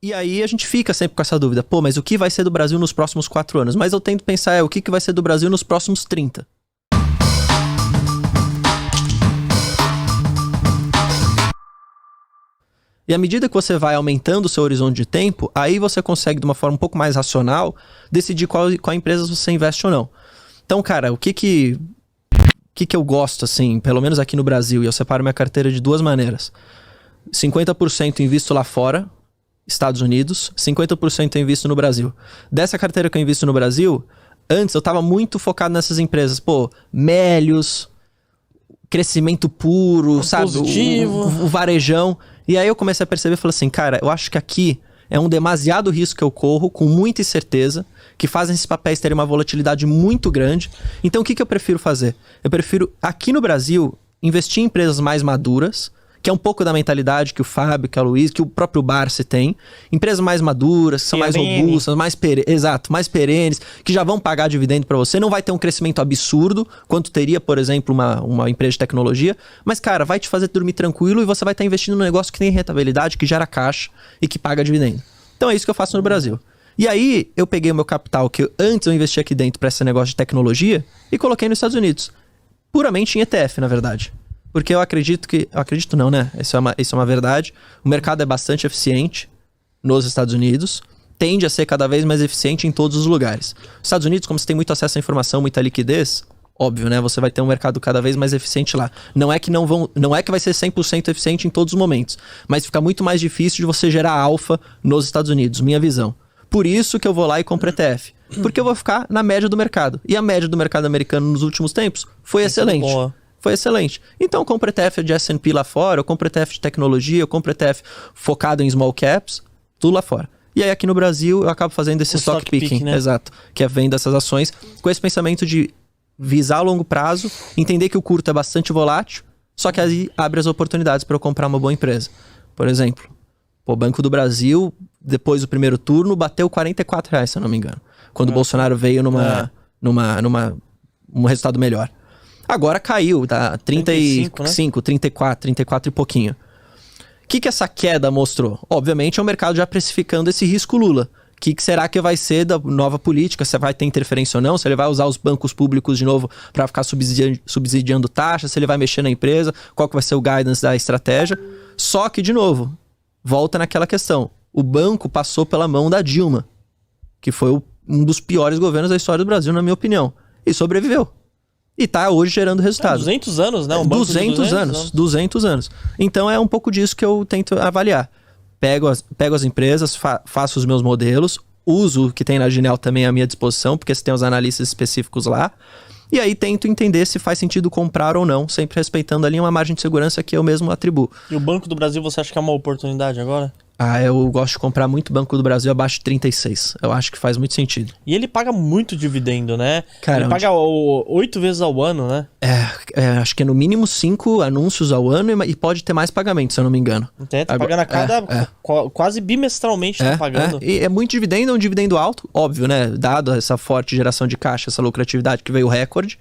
E aí a gente fica sempre com essa dúvida. Pô, mas o que vai ser do Brasil nos próximos 4 anos? Mas eu tento pensar, o que vai ser do Brasil nos próximos 30? E à medida que você vai aumentando o seu horizonte de tempo, aí você consegue, de uma forma um pouco mais racional, decidir qual empresa você investe ou não. Então, cara, o que eu gosto, assim, pelo menos aqui no Brasil, e eu separo minha carteira de 2 maneiras. 50% invisto lá fora, Estados Unidos, 50% eu invisto no Brasil. Dessa carteira que eu invisto no Brasil, antes eu tava muito focado nessas empresas. Pô, Melius, crescimento puro, sabe? O varejão. E aí eu comecei a perceber e falei assim, cara, eu acho que aqui é um demasiado risco que eu corro, com muita incerteza, que fazem esses papéis terem uma volatilidade muito grande. Então o que eu prefiro fazer? Eu prefiro, aqui no Brasil, investir em empresas mais maduras, que é um pouco da mentalidade que o Fábio, que a Luiz, que o próprio Barsi tem. Empresas mais maduras, que são mais robustas, mais perenes, que já vão pagar dividendo para você. Não vai ter um crescimento absurdo, quanto teria, por exemplo, uma empresa de tecnologia. Mas, cara, vai te fazer dormir tranquilo e você vai estar investindo num negócio que tem rentabilidade, que gera caixa e que paga dividendo. Então é isso que eu faço no Brasil. E aí, eu peguei o meu capital, que antes eu investia aqui dentro para esse negócio de tecnologia, e coloquei nos Estados Unidos. Puramente em ETF, na verdade. Porque eu acredito que... Acredito não, né? Isso é uma verdade. O mercado é bastante eficiente nos Estados Unidos. Tende a ser cada vez mais eficiente em todos os lugares. Os Estados Unidos, como você tem muito acesso à informação, muita liquidez, óbvio, né? Você vai ter um mercado cada vez mais eficiente lá. Não é que vai ser 100% eficiente em todos os momentos. Mas fica muito mais difícil de você gerar alfa nos Estados Unidos, minha visão. Por isso que eu vou lá e compro ETF. Porque eu vou ficar na média do mercado. E a média do mercado americano nos últimos tempos foi excelente. Boa. Foi excelente. Então eu compro ETF de S&P lá fora, eu compro ETF de tecnologia, eu compro ETF focado em small caps, tudo lá fora. E aí aqui no Brasil eu acabo fazendo esse stock picking, né? Exato, que é venda dessas ações, com esse pensamento de visar a longo prazo, entender que o curto é bastante volátil, só que aí abre as oportunidades para eu comprar uma boa empresa. Por exemplo, o Banco do Brasil, depois do primeiro turno, bateu R$44, se eu não me engano. Quando o Bolsonaro veio num resultado melhor. Agora caiu, tá? 35, né? 34 e pouquinho. O que essa queda mostrou? Obviamente é o mercado já precificando esse risco Lula. O que será que vai ser da nova política? Se vai ter interferência ou não? Se ele vai usar os bancos públicos de novo para ficar subsidiando taxas? Se ele vai mexer na empresa? Qual que vai ser o guidance da estratégia? Só que, de novo, volta naquela questão. O banco passou pela mão da Dilma, que foi um dos piores governos da história do Brasil, na minha opinião. E sobreviveu. E tá hoje gerando resultado. 200 anos, né? 200 anos. Então é um pouco disso que eu tento avaliar. Pego as empresas, faço os meus modelos, uso o que tem na Genial também à minha disposição, porque você tem os analistas específicos lá. E aí tento entender se faz sentido comprar ou não, sempre respeitando ali uma margem de segurança que eu mesmo atribuo. E o Banco do Brasil, você acha que é uma oportunidade agora? Eu gosto de comprar muito Banco do Brasil abaixo de 36. Eu acho que faz muito sentido. E ele paga muito dividendo, né? Cara, ele paga 8 vezes ao ano, né? Acho que é no mínimo 5 anúncios ao ano e pode ter mais pagamentos, se eu não me engano. Tá pagando a cada... Quase bimestralmente tá pagando. E é muito dividendo, é um dividendo alto, óbvio, né? Dado essa forte geração de caixa, essa lucratividade que veio recorde.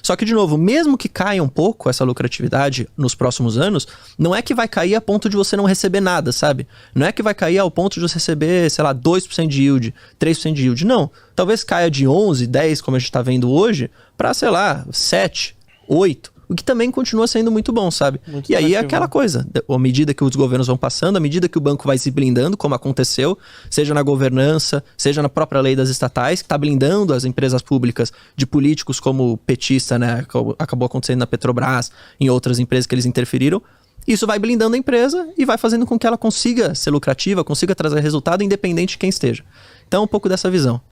Só que, de novo, mesmo que caia um pouco essa lucratividade nos próximos anos, não é que vai cair a ponto de você não receber nada, sabe? Não é que vai cair ao ponto de você receber, sei lá, 2% de yield, 3% de yield. Não. Talvez caia de 11, 10, como a gente tá vendo hoje, para, sei lá, 7, 8. O que também continua sendo muito bom, sabe? Muito e aí é aquela coisa, à medida que os governos vão passando, à medida que o banco vai se blindando, como aconteceu, seja na governança, seja na própria lei das estatais, que está blindando as empresas públicas de políticos como petista, né? Acabou acontecendo na Petrobras, em outras empresas que eles interferiram. Isso vai blindando a empresa e vai fazendo com que ela consiga ser lucrativa, consiga trazer resultado independente de quem esteja. Então, um pouco dessa visão.